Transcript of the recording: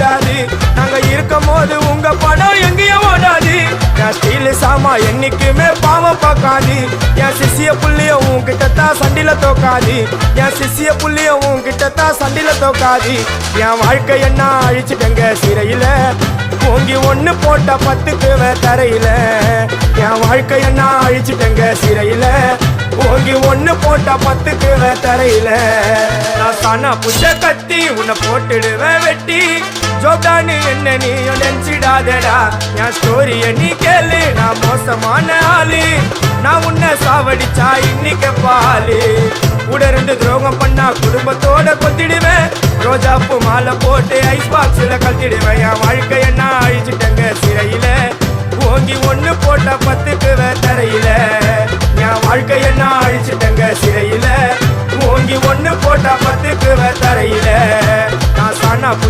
ஓடாது. நாங்க இருக்கும் போது உங்க படம் எங்கேயும் ஓடாது. என் ஸ்டீல் சாமா என்னைக்குமே பாவம் பார்க்காது. என் சிசிய புள்ளிய உன்கிட்டத்தான் சண்டில தோக்காது. என் சிசிய புள்ளிய உன்கிட்டத்தான் சண்டில தோக்காது. என் வாழ்க்கை என்ன அழிச்சுட்டங்க சிறையில, ஓங்கி ஒண்ணு போட்ட 10க்கு தரையில. என் வாழ்க்கை என்ன அழிச்சுட்டங்க சிறையில, ஓங்கி ஒண்ணு போட்ட 10க்கு தரையில. நான் சானா புஷ கத்தி உன்னை போட்டுடுவேன் வெட்டி. ஜோப்டானு என்ன நீ நினைச்சிடாதடா. என் ஸ்டோரிய நீ கேளு, நான் மோசமான ஆளு. நான் உன்னை சாவடிச்சா இன்னைக்கு பாலு. கூட 2 துரோகம் பண்ணா குடும்பத்தோட கொத்திடுவேன். ரோஜாப்பு மாலை போட்டு ஐஸ் பாக்ஸ்ல கத்திடுவேன். என் வாழ்க்கை என்ன அழிச்சுட்டங்க சிறையில, ஓங்கி ஒண்ணு போட்ட 10க்கு தரையில. என் வாழ்க்கை என்ன அழிச்சுட்டங்க சிறையில, ஓங்கி ஒண்ணு போட்ட 10க்கு தரையில. நான் சானா